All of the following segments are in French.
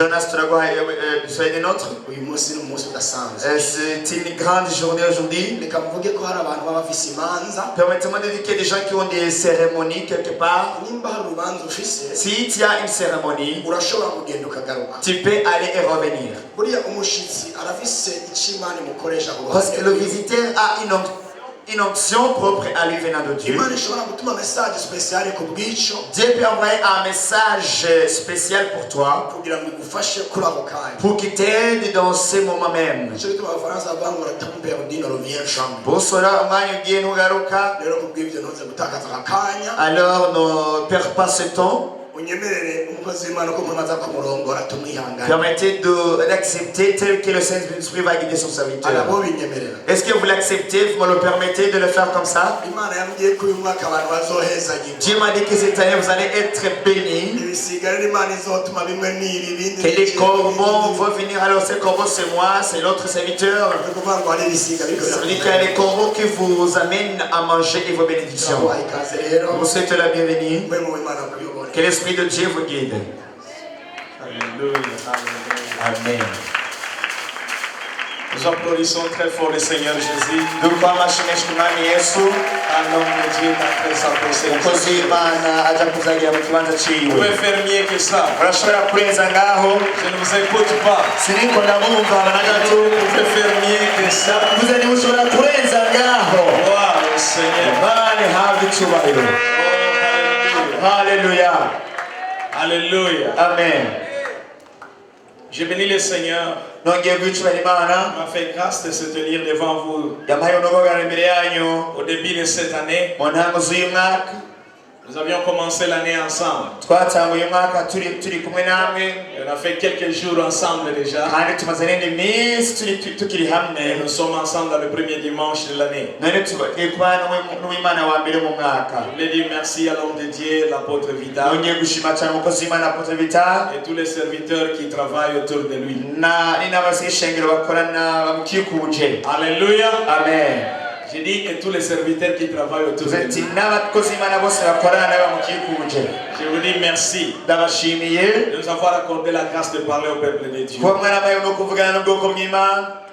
Jonas, soyez des nôtres. C'est une grande journée aujourd'hui. Permettez-moi d'indiquer des gens qui ont des cérémonies quelque part. Si tu as une cérémonie, tu peux aller et revenir. Parce que le visiteur a une onction propre à lui venant de Dieu. Dieu peut envoyer un message spécial pour toi, pour qu'il t'aide dans ces moments même. Pour cela, alors ne perds pas ce temps. Permettez d'accepter tel que le Saint-Esprit va guider son serviteur. Est-ce que vous l'acceptez? Vous me le permettez de le faire comme ça? Dieu m'a dit que cette année vous allez être bénis. Que les corbeaux vont venir. Alors ces corbeaux c'est moi, c'est l'autre serviteur. Il y a les corbeaux qui vous amènent à manger et vos bénédictions. Vous souhaite la bienvenue. Que l'Esprit de Dieu vous guide. Alléluia. Amen. Nous applaudissons très fort le Seigneur Jésus. Un homme de Dieu d'après sa procédure. Vous pouvez faire mieux que ça. Je ne vous écoute pas. Vous pouvez faire mieux que ça. Gloire au Seigneur. Alléluia. Alléluia. Amen. Je bénis le Seigneur. M'a fait grâce de se tenir devant vous au début de cette année. Nous avions commencé l'année ensemble. Et on a fait quelques jours ensemble déjà. Et nous sommes ensemble dans le premier dimanche de l'année. Je voulais dire merci à l'homme de Dieu, l'apôtre Vidal, et tous les serviteurs qui travaillent autour de lui. Alléluia. Amen. J'ai dit et tous les serviteurs qui travaillent autour de lui. Je vous dis merci de nous avoir accordé la grâce de parler au peuple de Dieu.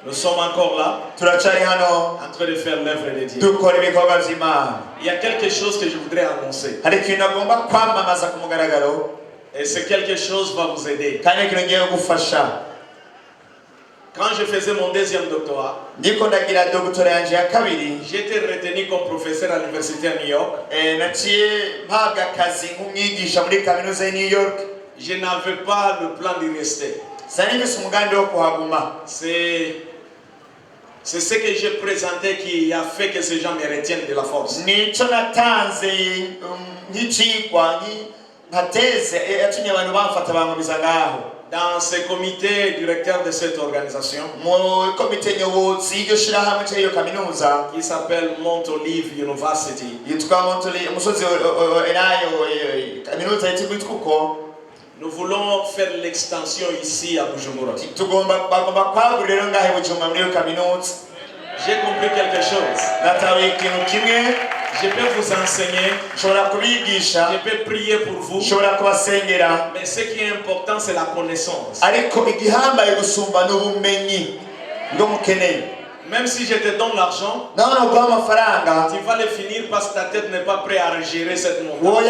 Nous sommes encore là, en train de faire l'œuvre de Dieu. Il y a quelque chose que je voudrais annoncer. Et ce quelque chose va vous aider. Quand je faisais mon deuxième doctorat, j'étais retenu comme professeur à l'université à New York. Je n'avais pas le plan d'y rester. C'est ce que j'ai présenté qui a fait que ces gens me retiennent de la force. Dans ce comité directeur de cette organisation, qui s'appelle Mount Olive University, nous voulons faire l'extension ici à Bujumbura. J'ai compris quelque chose. Je peux vous enseigner, je peux prier pour vous, mais ce qui est important c'est la connaissance. Même si je te donne l'argent, tu vas le finir parce que ta tête n'est pas prête à gérer cette montagne.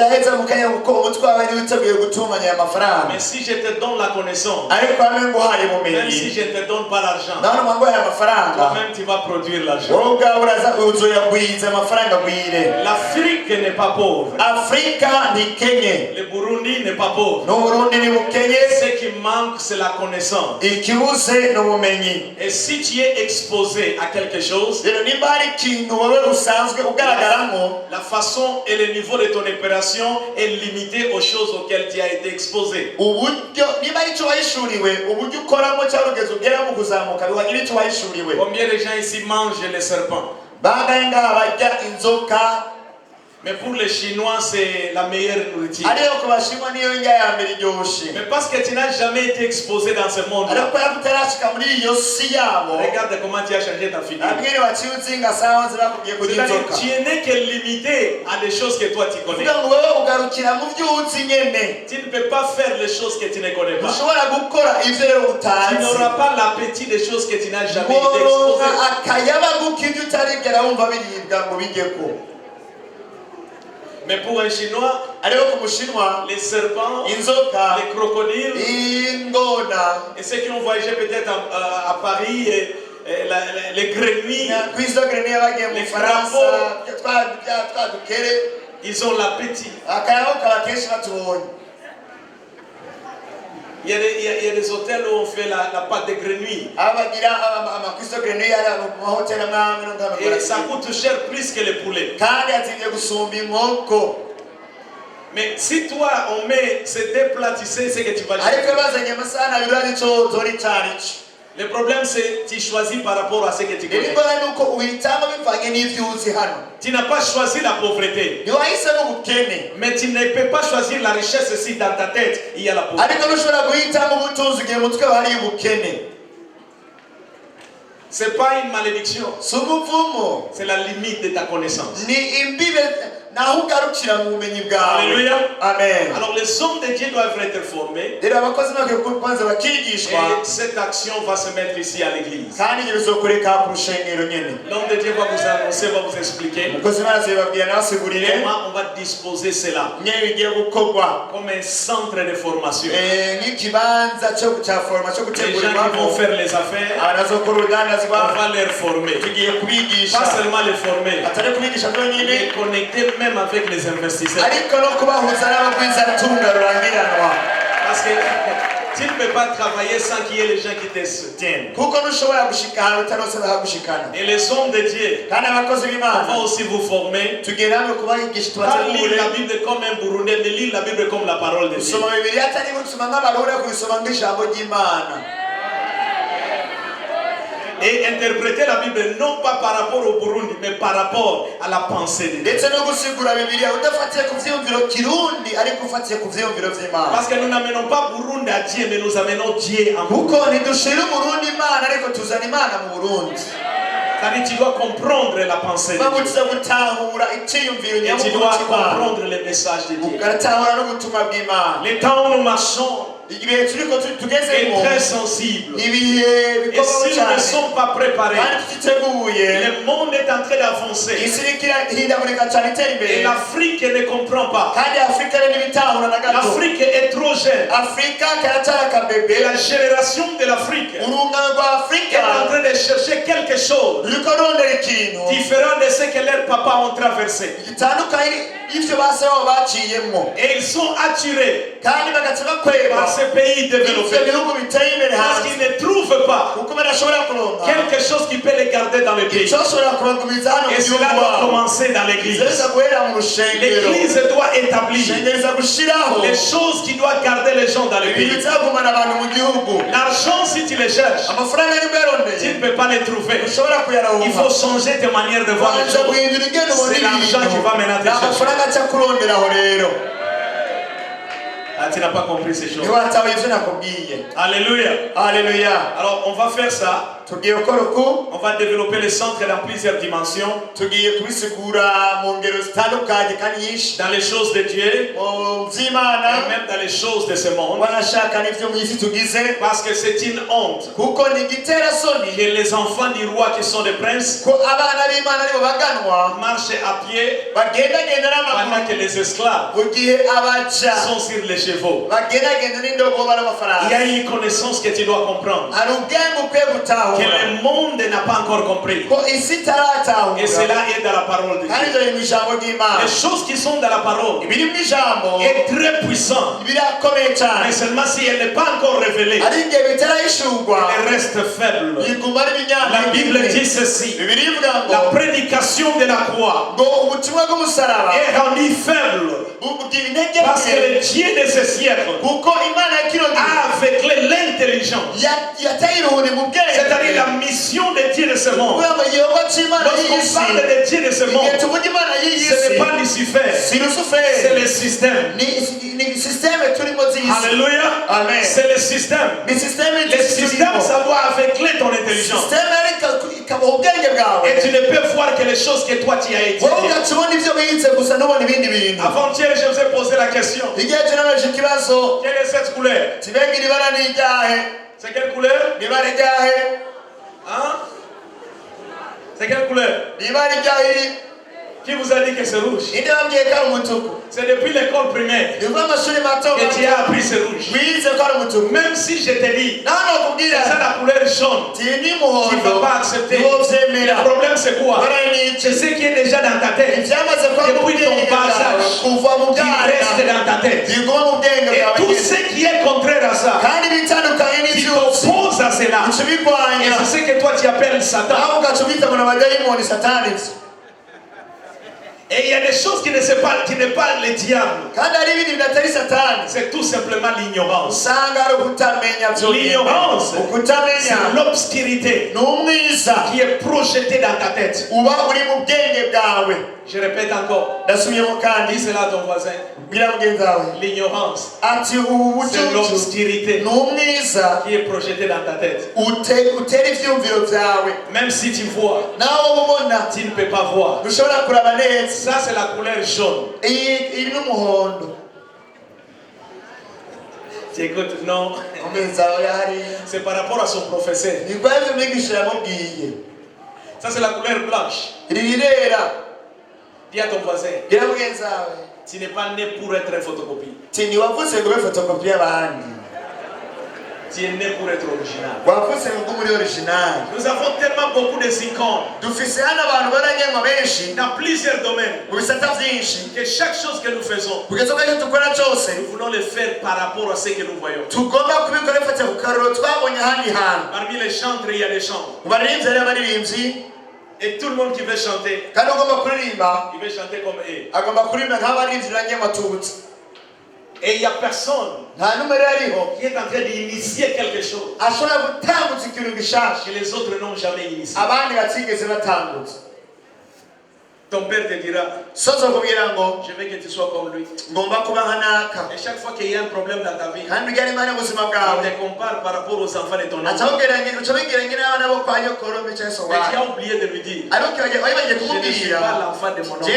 Mais si je te donne la connaissance, même si je ne te donne pas l'argent, toi-même tu vas produire l'argent. L'Afrique n'est pas pauvre. Le Burundi n'est pas pauvre. Ce qui manque c'est la connaissance. Et si tu es exposé à quelque chose, la façon et le niveau de ton opération est limité aux choses auxquelles tu as été exposé. Combien de gens ici mangent les serpents? Mais pour les Chinois, c'est la meilleure nourriture. Mais parce que tu n'as jamais été exposé dans ce monde, regarde comment tu as changé ta figure. Tu n'es que limité à des choses que toi tu connais. Tu ne peux pas faire les choses que tu ne connais pas. Tu n'auras pas l'appétit des choses que tu n'as jamais été exposé. Mais pour un Chinois, les serpents, les crocodiles, et ceux qui ont voyagé peut-être à Paris, les grenouilles, les crapauds, ils ont l'appétit. Il y a des hôtels où on fait la pâte de grenouille. Et ça coûte cher plus que les poulets. Mais si toi on met ces deux plats, tu sais ce que tu vas jeter. Le problème c'est que tu choisis par rapport à ce que tu connais. Tu n'as pas choisi la pauvreté. Mais tu ne peux pas choisir la richesse si dans ta tête il y a la pauvreté. C'est pas une malédiction. C'est la limite de ta connaissance. Alléluia. Amen. Alors les hommes de Dieu doivent être formés. Et cette action va se mettre ici à l'église. L'homme de Dieu va vous annoncer, va vous expliquer comment on va disposer cela comme un centre de formation. Les gens qui vont faire les affaires, on va les former. Pas seulement les former, les connecter même avec les investisseurs. Parce que tu ne peux pas travailler sans qu'il y ait les gens qui te soutiennent. Et les hommes de Dieu, on va aussi vous former. Pas lire la Bible comme un Burundais, mais lire la Bible comme la parole de Dieu. Et interpréter la Bible non pas par rapport au Burundi, mais par rapport à la pensée de Dieu. Parce que nous n'amenons pas Burundi à Dieu, mais nous amenons Dieu à Burundi. C'est-à-dire tu dois comprendre la pensée de Dieu. Et tu dois comprendre le message de Dieu. Les temps où nous marchons est très sensible. Et si nous ne sommes pas préparés, le monde est en train d'avancer. Et l'Afrique ne comprend pas. L'Afrique est trop jeune. Et la génération de l'Afrique est en train de chercher quelque chose différent de ce que leurs papas ont traversé. Et ils sont attirés par ces pays développés parce qu'ils ne trouvent pas quelque chose qui peut les garder dans le pays. Et cela doit commencer dans l'église. L'église doit établir les choses qui doivent garder les gens dans le pays. L'argent, si tu les cherches, tu ne peux pas les trouver. Il faut changer tes manières de voir les choses. C'est l'argent qui va mener à tes chercher. Ah, tu n'as pas compris ces choses. Alléluia. Alléluia. Alors on va faire ça. On va développer le centre dans plusieurs dimensions. Dans les choses de Dieu. Et même dans les choses de ce monde. Parce que c'est une honte que les enfants du roi qui sont des princes marchent à pied pendant que les esclaves sont sur les chevaux. Il y a une connaissance que tu dois comprendre. Que le monde n'a pas encore compris. Et cela est dans la parole de Dieu. Les choses qui sont dans la parole est très puissante. Mais seulement si elle n'est pas encore révélée, elle reste faible. La Bible dit ceci: la prédication de la croix est rendue faible parce que le Dieu de ce siècle a aveuglé l'intellect intelligence. C'est-à-dire la mission de Dieu de ce monde. Lorsqu'on parle de Dieu de ce monde, ce n'est pas Lucifer, c'est le système. Alléluia. Amen. C'est le système. Le système, ça doit aveugler ton intelligence. Et tu ne peux voir que les choses que toi tu as étudiées. Avant-hier, je vous ai posé la question. Quelle est cette couleur? C'est quelle couleur? Hein? C'est quelle couleur? Qui vous a dit que c'est rouge? C'est depuis l'école primaire que tu as appris c'est rouge. Même si je te dis c'est la couleur jaune, tu ne vas pas accepter. Le problème c'est quoi? C'est ce qui est déjà dans ta tête. Depuis ton bas âge, qui reste dans ta tête. Et tout ce qui est contraire à ça, qui t'oppose à cela. Et c'est ce que toi tu appelles Satan. Et il y a des choses qui n'est pas le diable. C'est tout simplement l'ignorance. L'ignorance, c'est l'obscurité qui est projetée dans ta tête. Je répète encore. Dis cela à ton voisin. L'ignorance, c'est l'obscurité qui est projetée dans ta tête. Même si tu vois, tu ne peux pas voir. Ça, c'est la couleur jaune. Tu écoutes, non? C'est par rapport à son professeur. Ça, c'est la couleur blanche. Dis à ton voisin. Tu n'es pas né pour être un photocopie. Tu es né pour être original. Nous avons tellement beaucoup de icônes dans plusieurs domaines que chaque chose que nous faisons, nous voulons le faire par rapport à ce que nous voyons. Parmi les chantres, il y a des chants. Et tout le monde qui veut chanter, il veut chanter comme eux. Et il n'y a personne qui est en train d'initier quelque chose que les autres n'ont jamais initié. Ton père te dira, je veux que tu sois comme lui. Et chaque fois qu'il y a un problème dans ta vie, il te compare par rapport aux enfants de ton oncle. Mais tu as oublié de lui dire, je ne suis pas l'enfant de mon oncle.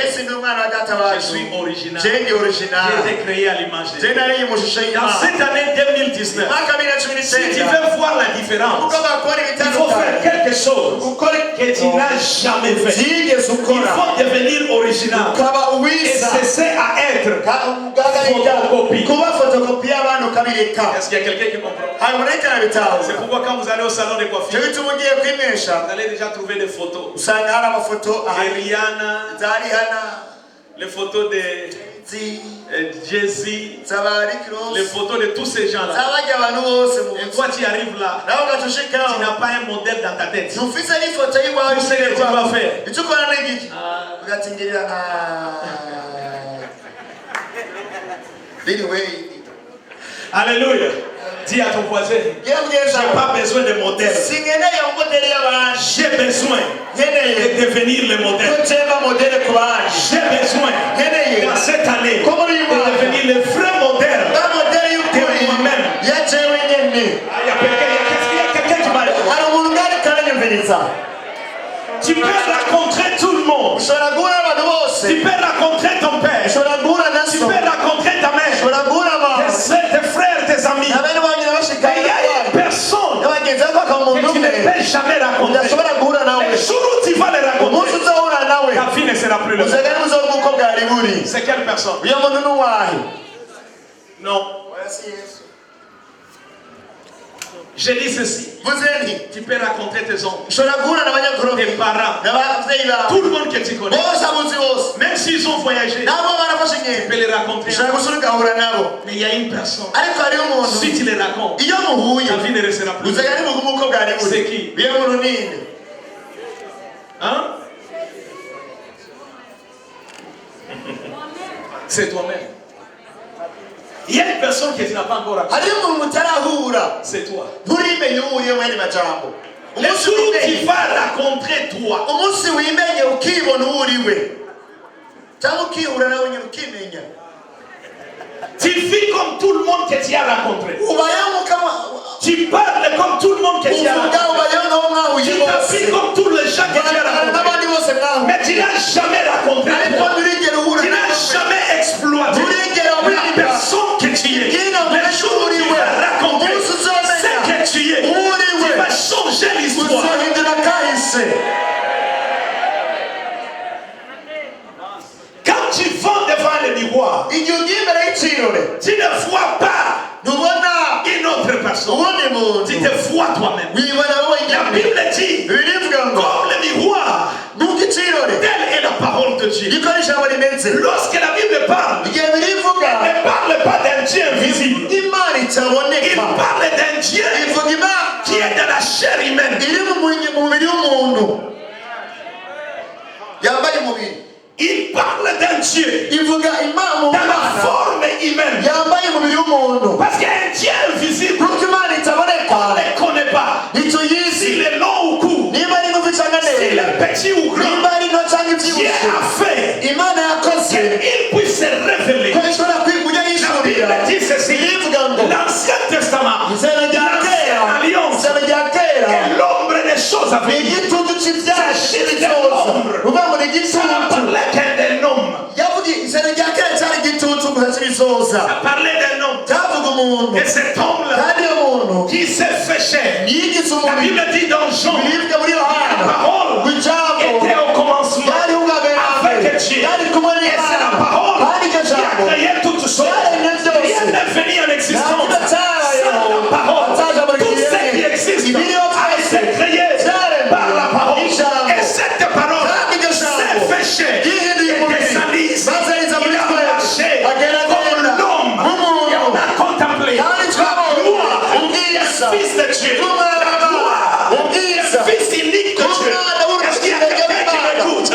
Je suis original. J'ai été créé à l'image de Dieu. Dans cette année 2019, si tu veux voir la différence, il faut faire quelque chose que tu n'as jamais fait. Il faut devenir original et cesser à être photocopie. Est-ce qu'il y a quelqu'un qui comprend? C'est pourquoi quand vous allez au salon de coiffure, vous allez déjà trouver des photos de Rihanna, les photos de Jay-Z, les photos de tous ces gens-là. Et toi tu arrives là, tu n'as pas un modèle dans ta tête. Tu sais ce que tu dois faire. Alléluia. Dis à ton voisin, j'ai pas besoin de modèle. J'ai besoin de devenir le modèle. J'ai besoin dans cette année de devenir le vrai modèle de moi-même. Il y a quelqu'un qui m'a dit, tu peux rencontrer tout le monde. Tu peux rencontrer ton père. Tu peux rencontrer ta mère, tes frères, tes amis. Il y a une personne que tu ne peux jamais rencontrer. Le jour où tu vas les rencontrer, ta vie ne sera plus le même. C'est quelle personne? Non. Je dis ceci. Tu peux rencontrer tes oncles, tes parents, tout le monde que tu connais. Même s'ils ont voyagé, tu peux les rencontrer. Mais il y a une personne, si tu les racontes, ta vie ne restera plus. C'est qui? Hein? C'est toi-même. Il y a une personne que tu n'as pas encore appris. C'est toi. Le jour où tu vas rencontrer toi, tu vis comme tout le monde que tu as rencontré. Tu parles comme tout le monde que tu as rencontré. Tu t'habilles comme tous les gens que tu as rencontrés. Mais tu n'as jamais rencontré toi. Tu n'as jamais exploité la personne que tu es. Le jour où tu vas rencontrer ce que tu es, tu vas changer l'histoire. Quand tu vends devant le miroir, tu ne vois pas une autre personne. Tu te vois toi-même. La Bible dit, comme le miroir, telle est la parole de Dieu. Lorsque la Bible parle, elle ne parle pas d'un Dieu invisible. Il parle d'un Dieu qui est dans la chair humaine. Il parle d'un Dieu dans la forme humaine. Parce qu'un Dieu invisible, on ne le connaît pas. S'il est long ou court, s'il est petit ou grand, Dieu a fait qu'il puisse se révéler. La Bible dit ceci, l'Ancien Testament, l'Ancienne Alliance, est l'ombre des choses à venir. C'est juste de l'ombre. Ça ne parlait qu'un d'un homme. Ça parlait d'un homme. Et cet homme-là, qui s'est fait chair. La Bible dit dans Jean, la parole était au commencement avec Dieu. Et c'est la parole qui a créé toutes choses. Rien n'est venu en existence sans la parole. Tout ce qui existe a été créé par la parole. Et cette parole s'est fait chair. Il a marché comme l'homme. Et on a contemplé la gloire du Fils de Dieu. La gloire du Fils unique de Dieu. Est-ce qu'il y a quelqu'un qui m'écoute?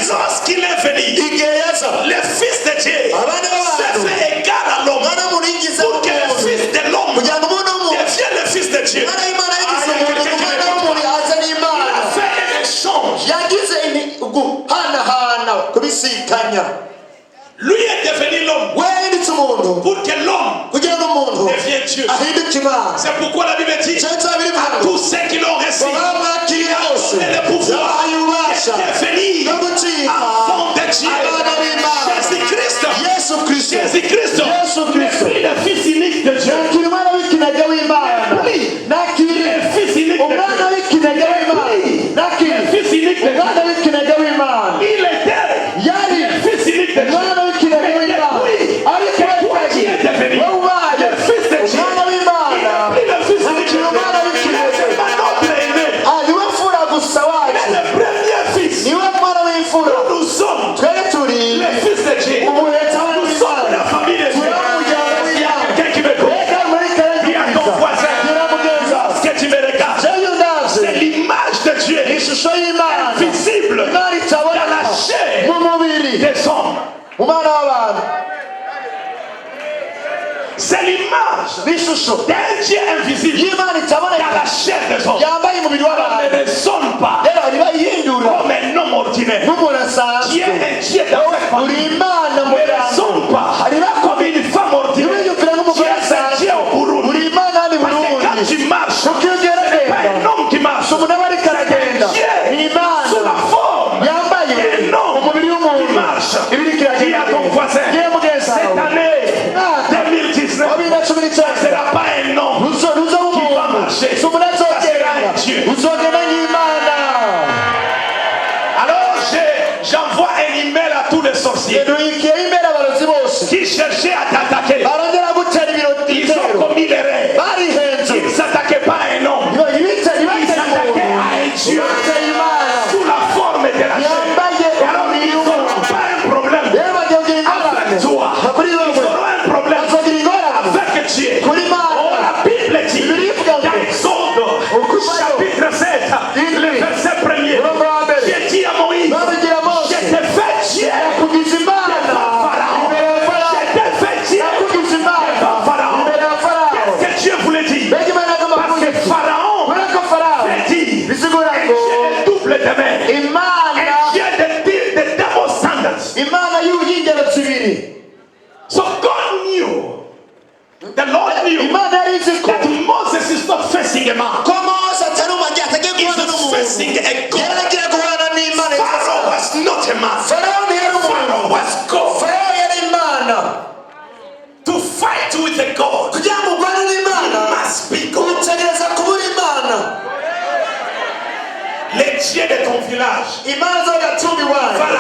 Lorsqu'il est venu, le Fils de Dieu s'est fait égal à l'homme pour que le Fils de l'homme devienne le Fils de Dieu. Il a fait un échange. Lui est devenu l'homme pour que l'homme devienne Dieu. C'est pourquoi la Bible dit à tous ceux qui l'ont reçu, il a donné le pouvoir de devenir enfant de Dieu. Jésus-Christ, le Fils unique de Dieu. Le Fils unique de Dieu. Il était le Fils unique de Dieu. Invisible dans la chair des hommes. C'est l'image d'un Dieu invisible dans la chair des hommes. On ne raisonne pas comme un homme ordinaire. Qui est un Dieu dans cette famille. On ne raisonne pas comme une femme ordinaire. Qui est un Dieu au Burundi. Parce que quand tu marches, ce n'est pas un homme qui marche. C'est un Dieu sous la forme d'un homme qui marche. Dis à ton voisin, cette année 2019, ce ne sera pas un homme qui va marcher. Ce sera un Dieu. Alors j'envoie un email à tous les sorciers qui cherchaient à t'attaquer. Ils ont commis l'erreur. Ils ne s'attaquaient pas à un homme. Ils s'attaquaient à un Dieu sous la forme de la chair. Alors ils n'auront pas un problème avec toi. Ils auront un problème avec Dieu. Oh, la Bible dit dans Exode chapitre 7, le verset 1er, j'ai dit à Moïse, je t'ai fait Dieu de Pharaon. Je t'ai fait Dieu facing a man. He's facing a God. Pharaoh was not a man. Pharaoh was God. To fight with a God, you must be God. Les dieux de ton village va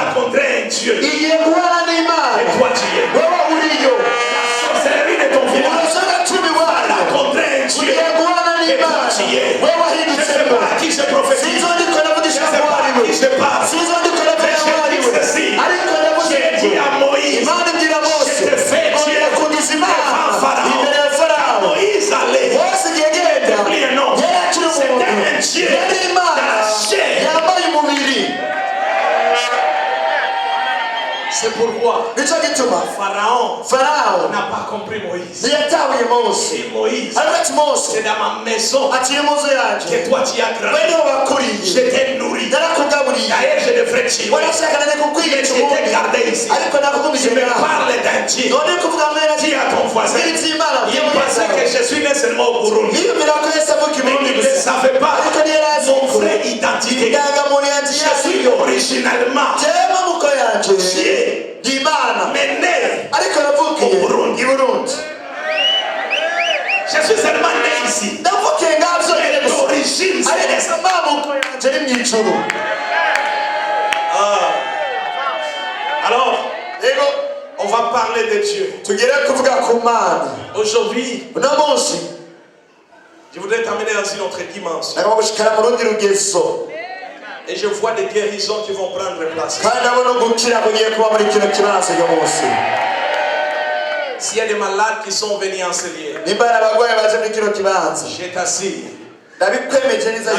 rencontrer un Dieu. Et toi tu es. La sorcellerie de ton village va rencontrer un Dieu. Et toi tu es. Je ne sais pas à qui je prophétise. Je ne sais pas à qui je parle. Mais je dis ceci. J'ai dit à Moïse, je te fais Dieu devant Pharaon. Quand Moïse allait déplie un homme, c'était un Dieu dans la chair. C'est pourquoi Pharaon n'a pas compris Moïse. Et Moïse, c'est dans ma maison que toi tu as grandi. Je t'ai nourri. D'ailleurs, je devrais tuer. Mais je t'ai gardé ici. Je me parle d'un Dieu. Dis à ton voisin. Il pensait que je suis né seulement au Burundi. Mais il ne savait pas mon vraie identité. Je suis originalement Dieu. Mais né au Burundi. Je suis seulement né ici. Mais d'origine céleste. Alors, on va parler de Dieu. Aujourd'hui, je voudrais t'amener dans une autre dimension. Et je vois des guérisons qui vont prendre place. S'il y a des malades qui sont venus en ce lieu, j'ai assis. La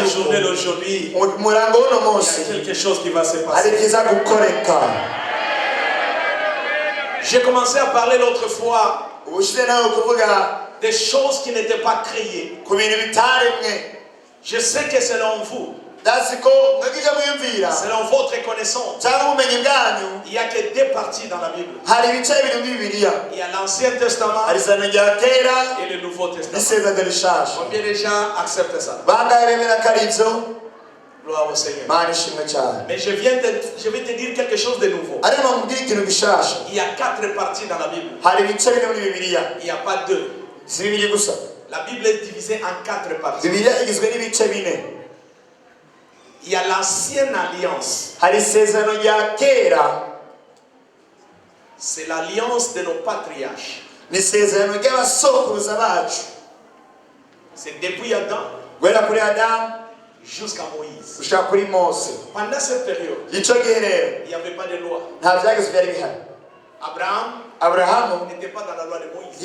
journée d'aujourd'hui, il y a quelque chose qui va se passer. J'ai commencé à parler l'autre fois des choses qui n'étaient pas créées. Je sais que selon vous, selon votre connaissance, il n'y a que deux parties dans la Bible. Il y a l'Ancien Testament et le Nouveau Testament. Combien de gens acceptent ça? Gloire au Seigneur. Mais je vais te dire quelque chose de nouveau. Il y a quatre parties dans la Bible. Il n'y a pas deux. La Bible est divisée en quatre parties. Il y a l'ancienne alliance. C'est l'alliance de nos patriarches. C'est depuis Adam jusqu'à Moïse. Pendant cette période, il n'y avait pas de loi. Abraham n'était pas dans la loi de Moïse.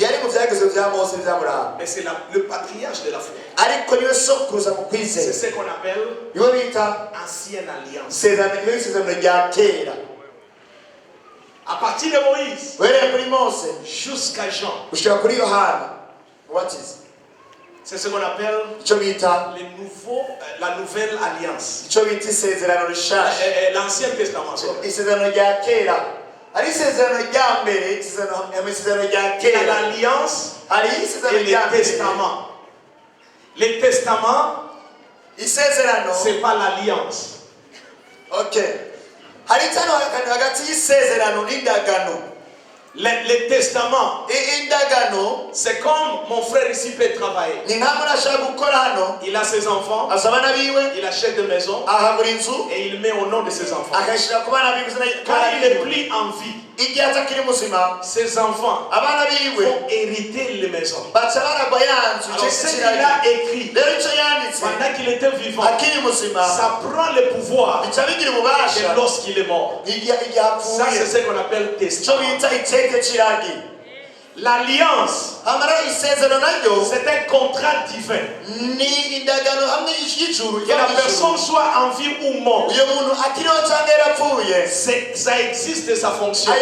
Mais c'est le patriarche de la foi. C'est ce qu'on appelle ancienne alliance. À partir de Moïse jusqu'à Jean, c'est ce qu'on appelle la nouvelle alliance. L'Ancien Testament. L'alliance et les testaments. Les testaments, c'est pas l'alliance. Ok. Les testaments, c'est comme mon frère ici peut travailler. Il a ses enfants, il achète des maisons et il met au nom de ses enfants. Quand il n'est plus en vie, ses enfants vont hériter les maisons. Alors ce qu'il a écrit pendant qu'il était vivant, ça prend le pouvoir et lorsqu'il est mort. Ça c'est ce qu'on appelle testament. L'alliance, c'est un contrat divin. Que la personne soit en vie ou morte, ça existe et ça fonctionne.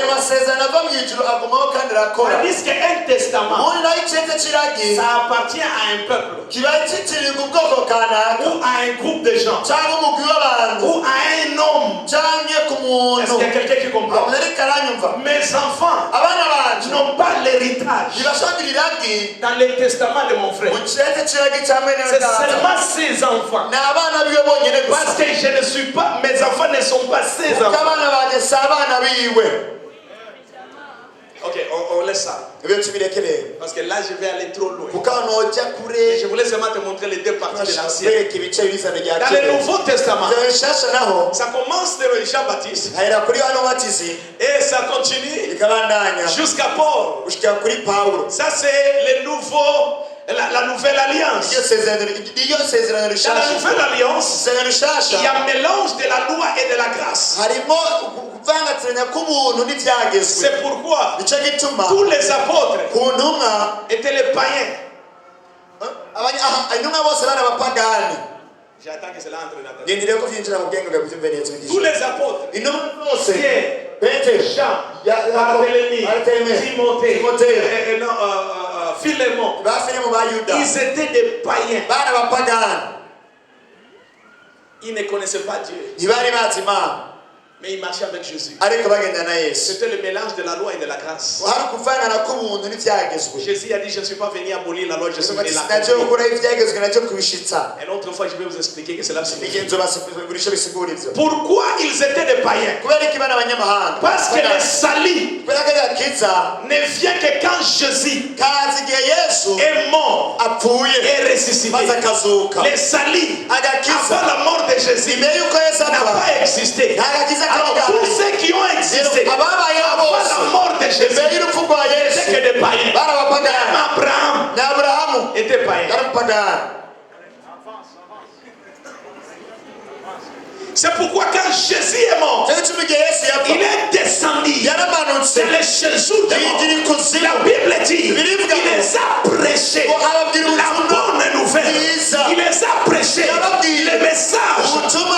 Tandis qu'un testament, ça appartient à un peuple, ou à un groupe de gens, ou à un homme Est-ce qu'il y a quelqu'un qui comprend? Mes enfants n'ont pas l'héritage dans le testament de mon frère. C'est seulement ses enfants. Parce que je ne suis pas, mes enfants ne sont pas ses enfants. Ok, on laisse ça. Parce que là, je vais aller trop loin. Et je voulais seulement te montrer les deux parties de l'Ancien. Dans le Nouveau Testament, ça commence de Jean-Baptiste et ça continue jusqu'à Paul. Ça, c'est le nouveau. La nouvelle alliance. Dans la nouvelle alliance, il y a un mélange de la loi et de la grâce. C'est pourquoi tous les apôtres étaient les païens. J'attends que cela entre dans ta tête. Tous les apôtres, Pierre, Jean, Barthélemy, Timothée, Philémon, ils étaient des païens. Ils ne connaissaient pas Dieu. Mais ils marchaient avec Jésus. C'était le mélange de la loi et de la grâce. Jésus a dit, je ne suis pas venu abolir la loi, je suis venu l'accomplir. Et l'autre fois, je vais vous expliquer que cela signifie. Pourquoi ils étaient des païens? Parce que le salut ne vient que quand Jésus est mort et ressuscité. Le salut, avant la mort de Jésus, n'a pas existé. Alors tous ceux qui ont existé avant la mort de Jésus n'étaient que des païens. Même Abraham était païen. C'est pourquoi quand Jésus est mort, il est descendu c'est le séjour de mort. La Bible dit il les a prêchés la bonne nouvelle. Il les a prêchés le message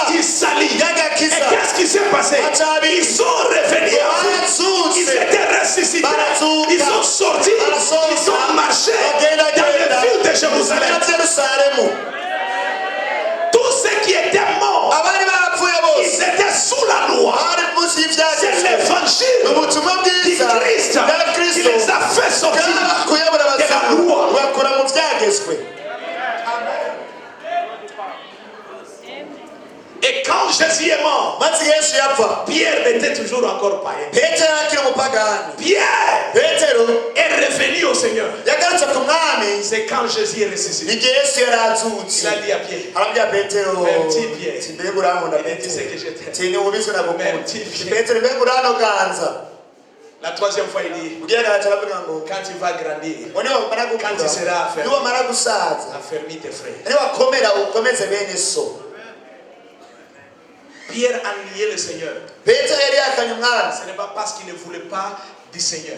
du salut. Et qu'est-ce qui s'est passé? Ils sont revenus à vous. Ils étaient ressuscités. Ils sont sortis. Ils ont marché dans les villes de Jérusalem. Tous ceux qui étaient morts, ils étaient sous la loi. C'est l'évangile du Christ qui les a fait sortir de la loi. Et quand Jésus est mort, Pierre était toujours encore païen. Pierre est revenu au Seigneur. C'est quand Jésus est ressuscité. Il a dit à Pierre, même petit Pierre, il a dit ce que j'étais. Même petit Pierre. La troisième fois, il dit, quand tu vas grandir, quand tu seras affermi tes frères. Pierre a nié le Seigneur. Ce n'est pas parce qu'il ne voulait pas du Seigneur.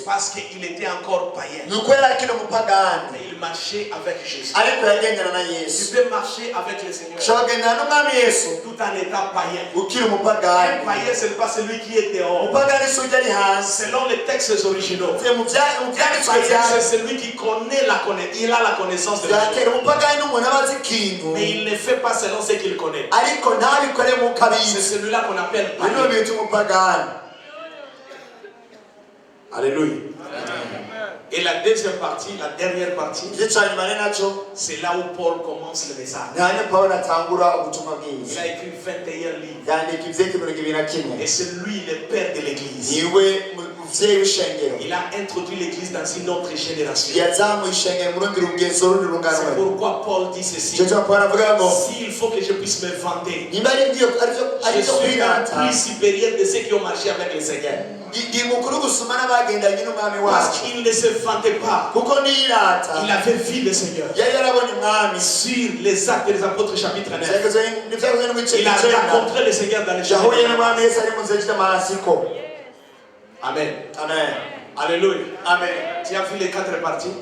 Parce qu'il était encore païen. Mais il marchait avec Jésus. Tu peux marcher avec le Seigneur tout en étant païen. Un païen, ce n'est pas celui qui est dehors. Selon les textes originaux, c'est celui qui connaît il a la connaissance de Dieu. Mais il ne fait pas selon ce qu'il connaît. C'est celui-là qu'on appelle païen. Alléluia. Et la deuxième partie, la dernière partie, c'est là où Paul commence le message. Il a écrit 21 livres. Et c'est lui le père de l'église. Il a introduit l'église dans une autre génération. C'est pourquoi Paul dit ceci. S'il faut que je puisse me vanter, je suis plus supérieur de ceux qui ont marché avec le Seigneur. Parce qu'il ne se vantait pas. Il avait vu le Seigneur. Sur les Actes des Apôtres chapitre 9, il a rencontré le Seigneur dans les chambres. Amen. Amen. Alléluia. Amen. Tu as vu les 4 parties?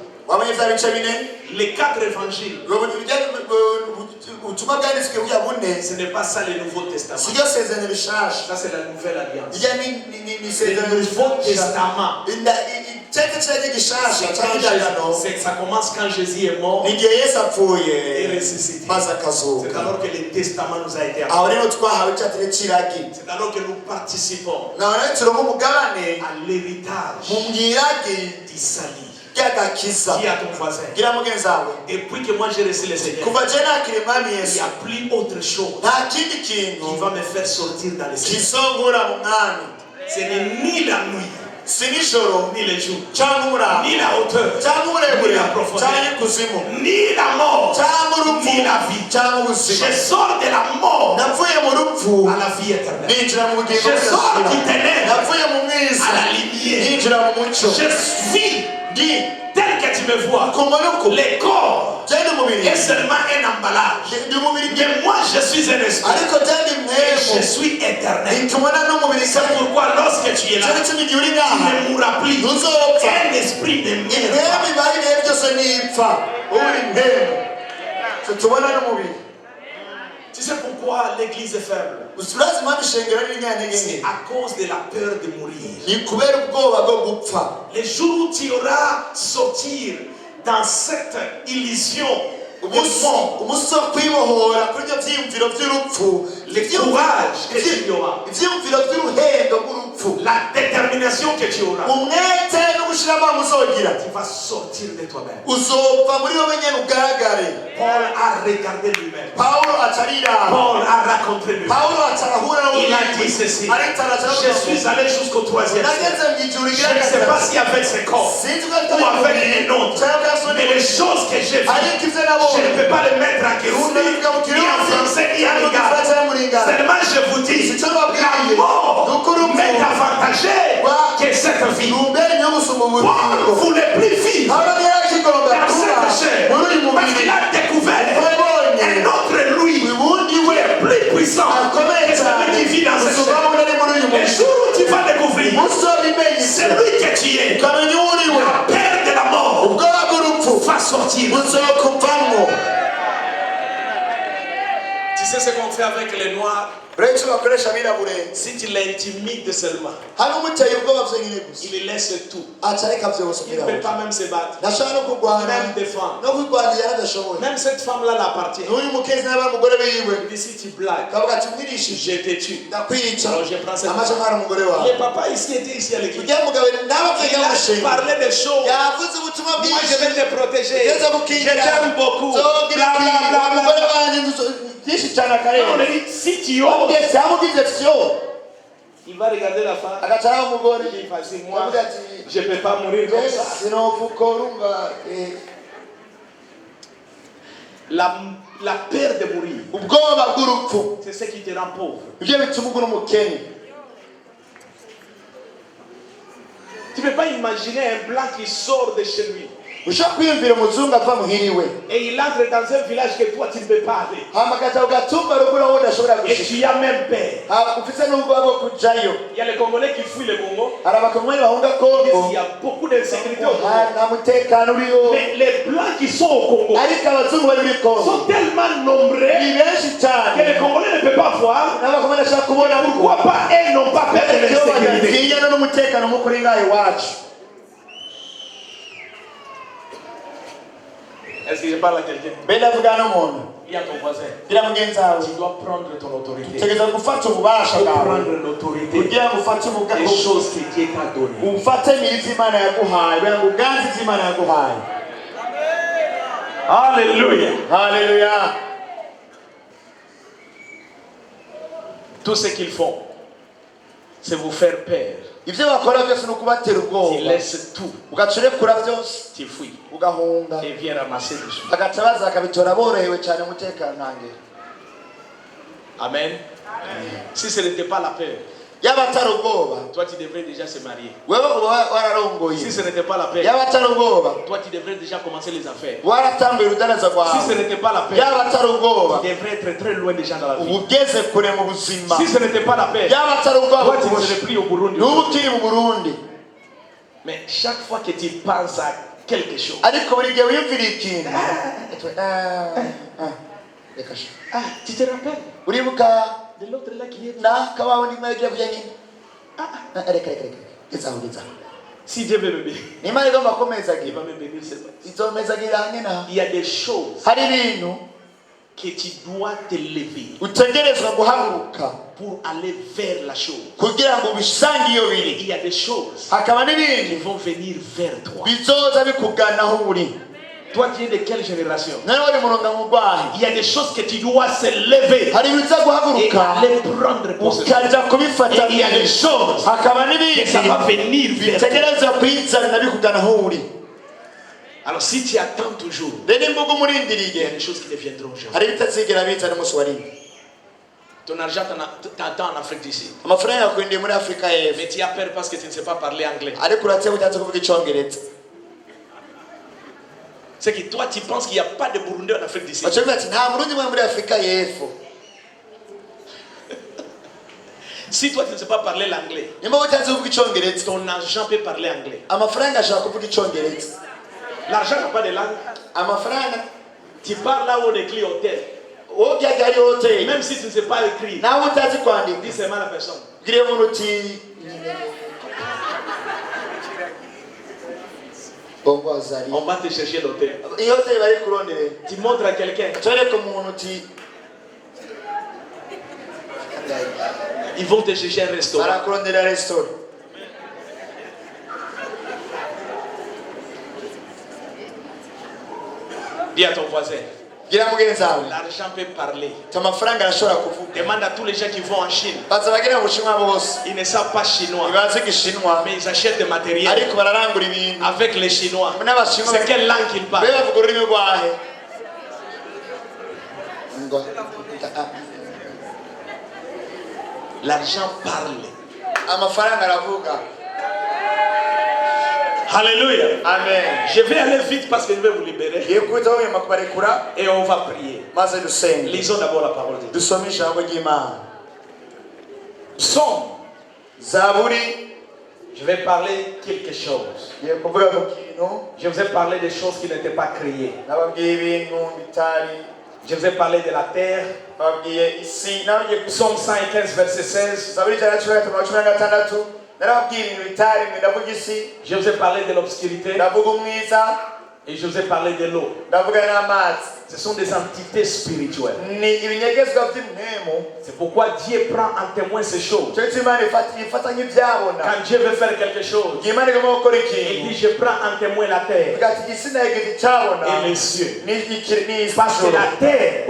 Les 4 évangiles. Ce n'est pas ça le Nouveau Testament. Ça c'est la Nouvelle Alliance. C'est le Nouveau Testament. Ça commence quand Jésus est mort et ressuscité. C'est alors que le testament nous a été accordé. C'est alors que nous participons à l'héritage du salut. Dis à ton voisin. Depuis que moi j'ai reçu le Seigneur, il n'y a plus autre chose qui va me faire sortir dans le Seigneur. Ce n'est ni la nuit, ni le jour, ni la hauteur, ni la profondeur, ni la mort, ni la vie. Je sors de la mort à la vie éternelle. Je sors du ténèbre à la lumière. Je vis tel que tu me vois. Le corps est seulement un emballage. Mais moi je suis un esprit. Et je suis éternel. C'est pourquoi lorsque tu es là, tu ne mourras plus. Un esprit ne meurt pas. Tu sais pourquoi l'église est faible? C'est à cause de la peur de mourir. Les jours où tu auras sortir dans cette illusion, le courage que tu auras, la détermination que tu auras, tu vas sortir de toi-même. Paul a regardé lui-même. Paul a raconté lui-même. Il a dit ceci: je suis allé jusqu'au 3e ciel. Je ne sais pas si avec ce corps ou avec un autre, mais les choses que j'ai vues, je ne peux pas les mettre en Kirundi, ni en français, ni en lingala. Seulement je vous dis, la mort m'est avantagée que cette vie. Paul ne voulait plus vivre dans cette chair, parce qu'il a découvert un autre lui qui est plus puissant que celui qui vit dans cette chair. Le jour où tu vas découvrir celui que tu es, la peur de la mort va sortir. Tu sais ce qu'on fait avec les noirs? Si tu l'intimides seulement, il laisse tout. Il ne peut pas même se battre, même défendre. Même cette femme-là l'appartient. Il dit: si tu blagues, je te tue. Alors je prends cette femme. Le papa ici était ici à l'église. Il a parlé des choses. Moi je vais te protéger. Je t'aime beaucoup. On lui dit: si tu oses, il va regarder la femme. Il dit: vas-y, moi je ne peux pas mourir comme ça. La peur de mourir, c'est ce qui te rend pauvre. Tu ne peux pas imaginer un blanc qui sort de chez lui et il entre dans un village que toi tu ne peux pas aller. Et tu as même peur. Il y a les Congolais qui fuient le Congo. Il y a beaucoup d'insécurité au Congo. Mais les blancs qui sont au Congo sont tellement nombreux que les Congolais ne peuvent pas voir. Pourquoi pas eux n'ont pas peur de l'insécurité? Est-ce que je parle à quelqu'un? Il y a ton voisin. Tu dois prendre ton autorité. Tu dois prendre l'autorité des choses que Dieu t'a données. Alléluia. Alléluia. Tout ce qu'ils font, c'est vous faire peur. Tu laisses tout. Tu fuis. Et viens ramasser des choses. Amen. Si ce n'était pas la peur, toi tu devrais déjà se marier. Si ce n'était pas la paix, toi tu devrais déjà commencer les affaires. Si ce n'était pas la paix, tu devrais être très loin déjà dans la vie. Si ce n'était pas la paix, toi tu ne serais plus au Burundi. Mais chaque fois que tu penses à quelque chose, tu te rappelles de l'autre là qui est là. Si Dieu veut me bénir, il va me bénir. Il y a des choses que tu dois te lever pour aller vers la chose. Il y a des choses qui vont venir vers toi. Toi, tu es de quelle génération? Il y a des choses que tu dois se lever et aller prendre possession. Et il y a des choses que ça va venir vers toi. Alors si tu attends toujours, il y a des choses qui ne viendront jamais. Ton argent t'attend en Afrique d'ici. Mais tu as peur parce que tu ne sais pas parler anglais. C'est que toi tu penses qu'il n'y a pas de Burundais en Afrique d'ici. Si toi tu ne sais pas parler l'anglais, ton argent peut parler anglais. L'argent n'a pas de langue. Tu parles là où on écrit hôtel. Même si tu ne sais pas écrire, dis seulement la personne. On va te chercher l'hôtel. Tu montres à quelqu'un. Ils vont te chercher un restaurant. Dis à ton voisin. L'argent peut parler. Demande à tous les gens qui vont en Chine. Ils ne savent pas chinois, mais ils achètent des matériels avec les Chinois. C'est quelle langue qu'ils parlent? L'argent parle. Alléluia. Amen. Je vais aller vite parce que je vais vous libérer. Et on va prier. Lisons d'abord la parole de Dieu. Psaume. Je vais parler quelque chose. Je vous ai parlé des choses qui n'étaient pas créées. Je vous ai parlé de la terre. Psaume 115, verset 16. Je vous ai parlé de l'obscurité et je vous ai parlé de l'eau. Ce sont des entités spirituelles. C'est pourquoi Dieu prend en témoin ces choses. Quand Dieu veut faire quelque chose, il dit je prends en témoin la terre et les cieux. Parce que la terre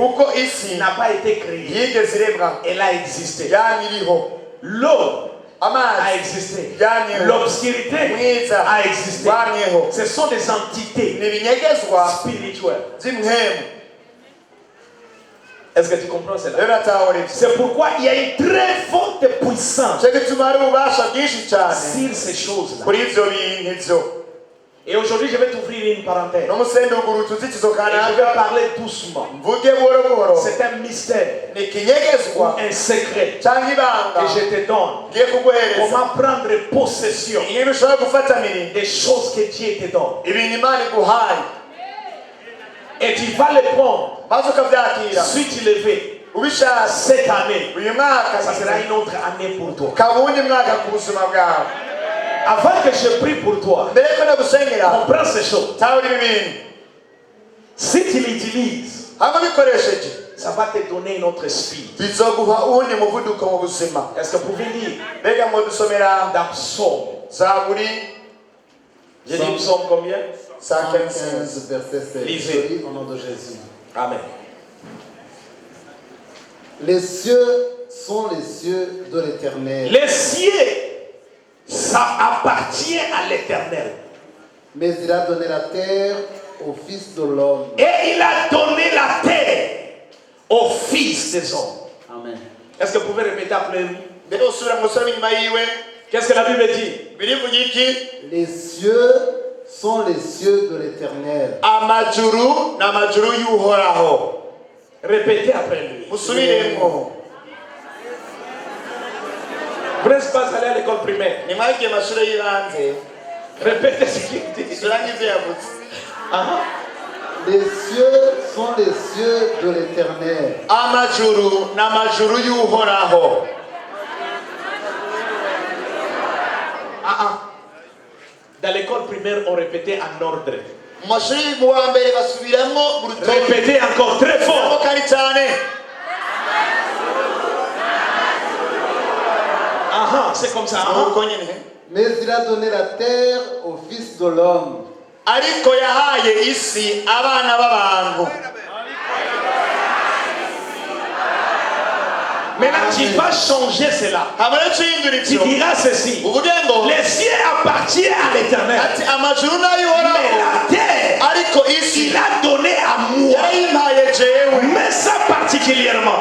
n'a pas été créée, elle a existé. L'eau a existé. L'obscurité a existé. Ce sont des entités spirituelles. Est-ce que tu comprends cela? C'est pourquoi il y a une très forte puissance sur ces choses-là. Et aujourd'hui, je vais t'ouvrir une parenthèse. Et je vais parler doucement. C'est un mystère ou un secret que je te donne. Comment prendre possession des choses que Dieu te donne. Et tu vas les prendre. Si tu les fais, cette année, ça sera une autre année pour toi. Avant que je prie pour toi, comprends ces choses. Si tu l'utilises, ça va te donner une autre esprit. Est-ce que vous pouvez lire dans Psaume? J'ai dit Psaume combien? 115, verset 16. Lisez. Au nom de Jésus. Amen. Les cieux sont les cieux de l'Éternel. Les cieux, ça appartient à l'Éternel. Mais il a donné la terre au Fils de l'homme. Et il a donné la terre au Fils des hommes. Amen. Est-ce que vous pouvez répéter après lui? Qu'est-ce que la Bible dit? Les cieux sont les cieux de l'Éternel. Répétez après lui. Vous n'êtes pas allé à l'école primaire. Répétez ce qu'il dit. Les cieux sont les cieux de l'Éternel. Dans l'école primaire, on répétait en ordre. Répétez encore très fort. C'est comme ça. Mais il a donné la terre au Fils de l'homme. Maintenant, tu vas changer cela. Tu diras ceci. Les cieux appartiennent à l'Éternel. Mais la terre, il a donné à moi. Mais ça particulièrement.